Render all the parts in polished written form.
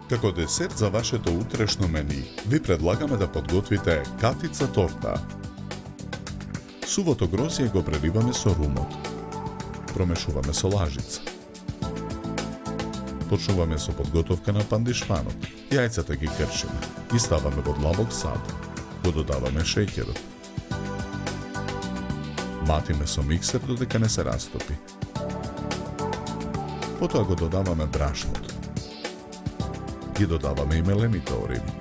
Како десерт за вашето утрешно мени, ви предлагаме да подготвите катица торта. Сувото грозје го преливаме со румот. Промешуваме со лажица. Почнуваме со подготовка на пандишпанот. Јајцата ги кршиме. Ги ставаме во длабок сад. Го додаваме шеќерот. Матиме со миксер додека не се растопи. Потоа го додаваме брашното. Ги додаваме и мелените ореви.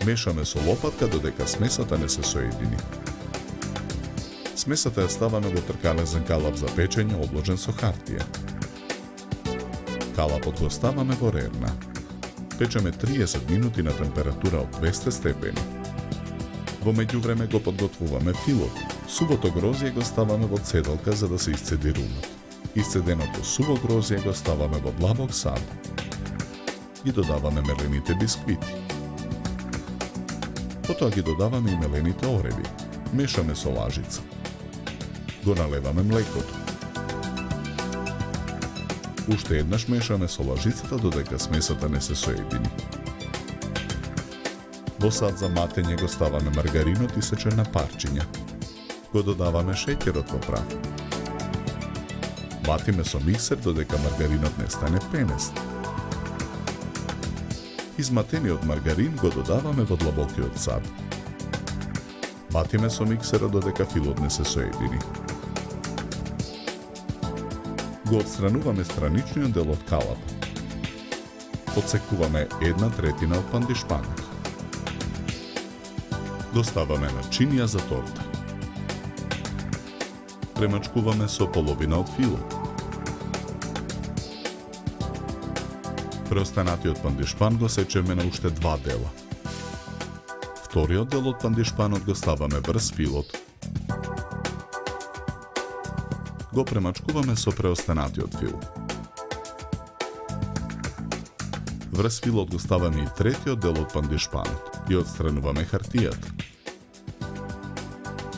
Мешаме со лопатка додека смесата не се соедини. Смесата ја ставаме во тркалезен калап за печење обложен со хартија. Калапот го ставаме во рерна. Печеме 30 минути на температура од 200 степени. Во меѓувреме го подготвуваме филот. Сувото грозје го ставаме во цедалка за да се исцеди румот. Исцеденото суво грозје го ставаме во длабок сад. Ги додаваме мелените бисквити. Потоа ги додаваме и мелените ореви. Мешаме со лажица. Го налеваме млекото. Уште еднаш мешаме со лажицата додека смесата не се соедини. Во сад за матење го ставаме маргаринот исечен на парчиња. Го додаваме шеќерот во прав. Матиме со миксер додека маргаринот не стане пенест. Изматениот маргарин го додаваме во длабокиот сад. Матиме со миксерот додека филот не се соедини. Го отстрануваме страничниот дел од калапот. Одсекуваме 1/3 од пандишпанот. Доставаме начинија за торта. Премачкуваме со половина од филот. Преостанатиот пандишпан го сечеме на уште 2 дела. Вториот дел од пандишпанот го ставаме врз филот. Го премачкуваме со преостанатиот фил. Врз филот го ставаме и третиот дел од пандишпанот и отстрануваме хартијата.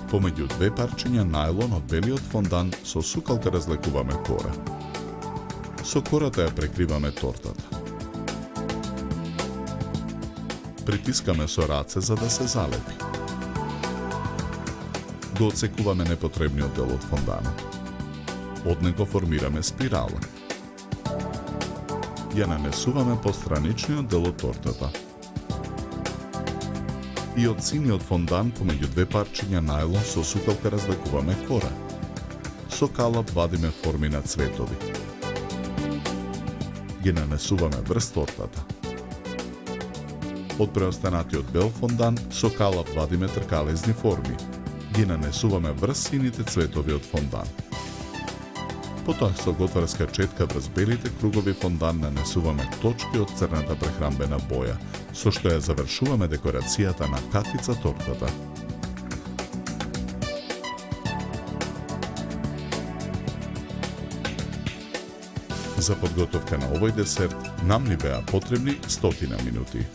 Помеѓу 2 парчиња најлон од белиот фондан со сукалка разлекуваме кора. Со кората ја прекриваме тортата. Притискаме со раце за да се залепи. Го отсекуваме непотребниот дел од фонданот. Од него формираме спирала. Ја нанесуваме по страничниот дел од тортата. И од синиот фондан помеѓу 2 парчиња најлон со сукалка разлекуваме кора. Со калап вадиме форми на цветови. Ги нанесуваме врз тортата. Од преостанатиот бел фондан со калап вадиме тркалезни форми. Ги нанесуваме врз сините цветови од фондан. Потоа со готварска четка врз белите кругови фондан нанесуваме точки од црната прехрамбена боја, со што ја завршуваме декорацијата на катица тортата. За подготовка на овој десерт нам ни беа потребни 100 минути.